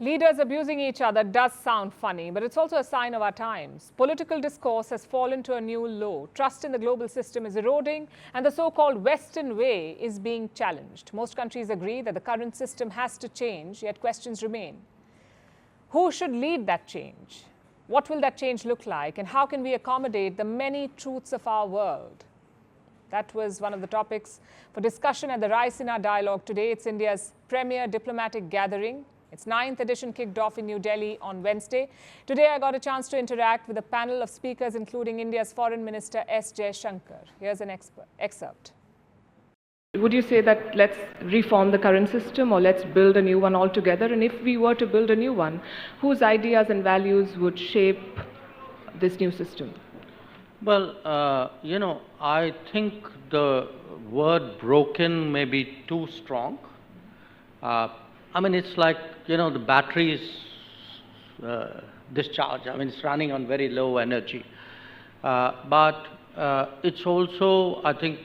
Leaders abusing each other does sound funny, but it's also a sign of our times. Political discourse has fallen to a new low. Trust in the global system is eroding, and the so-called Western way is being challenged. Most countries agree that the current system has to change, yet questions remain. Who should lead that change? What will that change look like, and how can we accommodate the many truths of our world? That was one of the topics for discussion at the Raisina Dialogue today. It's India's premier diplomatic gathering. Its 9th edition kicked off in New Delhi on Wednesday. Today, I got a chance to interact with a panel of speakers, including India's Foreign Minister S. Jaishankar. Here's an excerpt. Would you say that let's reform the current system or let's build a new one altogether? And if we were to build a new one, whose ideas and values would shape this new system? Well, I think the word broken may be too strong. It's like, the battery's discharge. It's running on very low energy. But it's also, I think,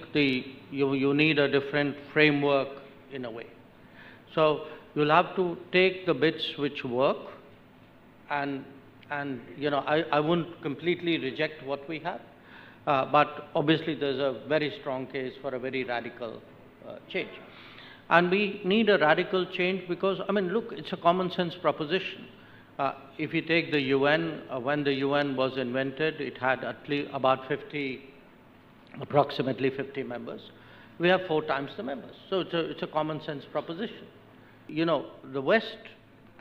you need a different framework in a way. So you'll have to take the bits which work and I wouldn't completely reject what we have. But obviously there's a very strong case for a very radical change. And we need a radical change because, look, it's a common sense proposition. If you take the UN, when the UN was invented, it had at least about approximately 50 members. We have 4 times the members. So it's a common sense proposition. The West,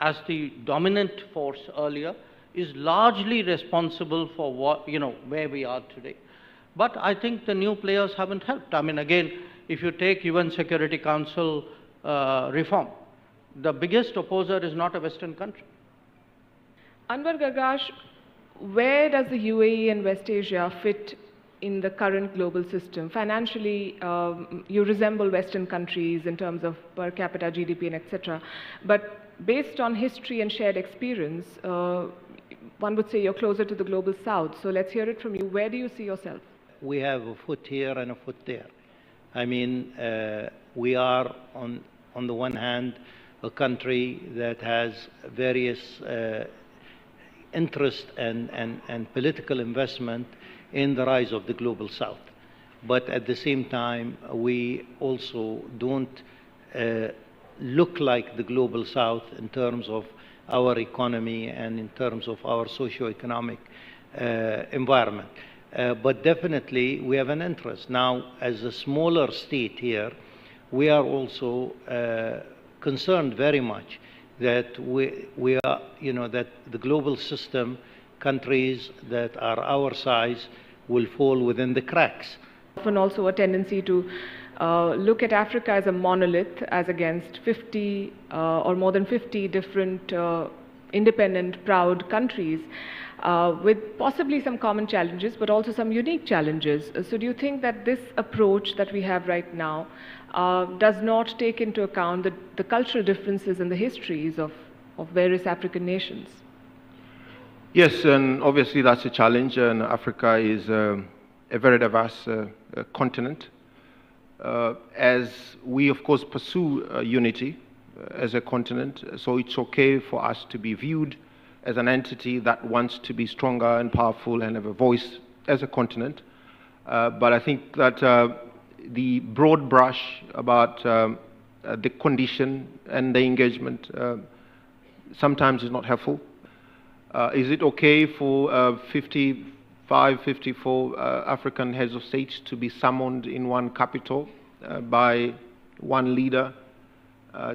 as the dominant force earlier, is largely responsible for where we are today. But I think the new players haven't helped. Again, if you take UN Security Council reform, the biggest opposer is not a Western country. Anwar Gargash, where does the UAE and West Asia fit in the current global system? Financially, you resemble Western countries in terms of per capita GDP and etc. But based on history and shared experience, one would say you're closer to the global south. So let's hear it from you. Where do you see yourself? We have a foot here and a foot there. We are, on the one hand, a country that has various interest and political investment in the rise of the global south. But at the same time, we also don't look like the global south in terms of our economy and in terms of our socio-economic environment. But definitely we have an interest. Now, as a smaller state here, we are also concerned very much that we are, that the global system, countries that are our size, will fall within the cracks. Often also a tendency to look at Africa as a monolith, as against 50 or more than 50 different independent, proud countries with possibly some common challenges, but also some unique challenges. So do you think that this approach that we have right now does not take into account the cultural differences and the histories of various African nations? Yes, and obviously that's a challenge, and Africa is a very diverse continent. As we, of course, pursue unity as a continent, so it's okay for us to be viewed as an entity that wants to be stronger and powerful and have a voice as a continent. But I think that the broad brush about the condition and the engagement sometimes is not helpful. Is it okay for 54 African heads of states to be summoned in one capital by one leader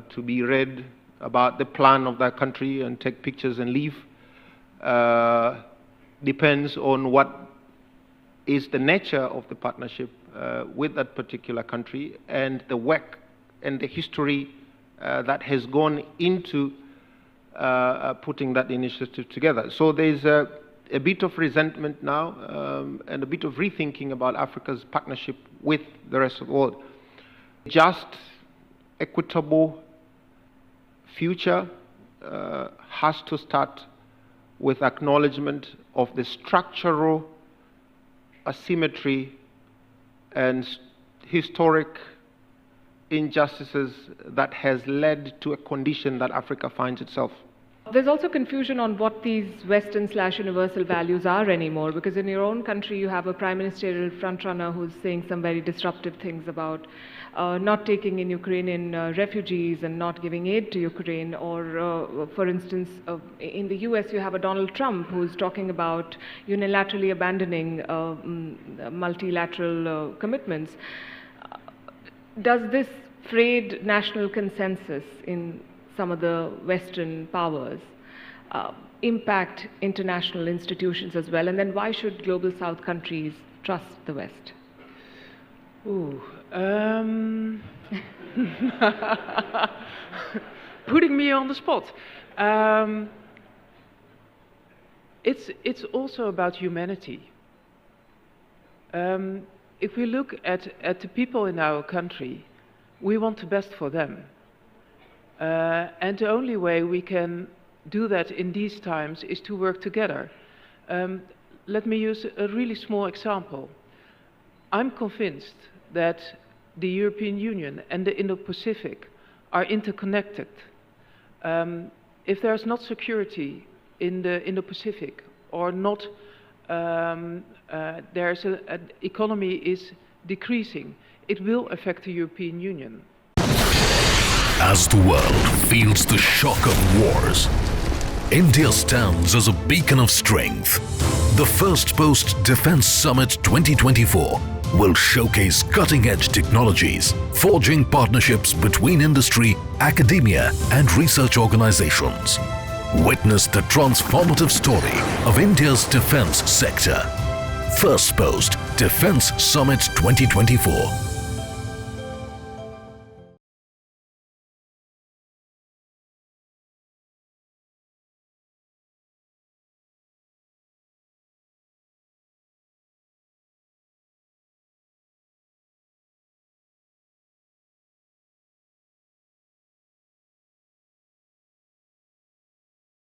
to be read about the plan of that country and take pictures and leave? Depends on what is the nature of the partnership with that particular country and the work and the history that has gone into putting that initiative together. So there's a bit of resentment now and a bit of rethinking about Africa's partnership with the rest of the world. Just, equitable future has to start with acknowledgement of the structural asymmetry and historic injustices that has led to a condition that Africa finds itself. There's also confusion on what these Western/universal values are anymore, because in your own country you have a prime ministerial frontrunner who's saying some very disruptive things about not taking in Ukrainian refugees and not giving aid to Ukraine. Or, for instance, in the US you have a Donald Trump who's talking about unilaterally abandoning multilateral commitments. Does this frayed national consensus in some of the Western powers impact international institutions as well? And then why should Global South countries trust the West? Putting me on the spot. It's also about humanity. If we look at the people in our country, we want the best for them. And the only way we can do that in these times is to work together. Let me use a really small example. I'm convinced that the European Union and the Indo-Pacific are interconnected. If there's not security in the Indo-Pacific, or not, there's an economy is decreasing, it will affect the European Union. As the world feels the shock of wars, India stands as a beacon of strength. The Firstpost Defence Summit 2024 will showcase cutting-edge technologies, forging partnerships between industry, academia and research organizations. Witness the transformative story of India's defence sector. Firstpost Defence Summit 2024.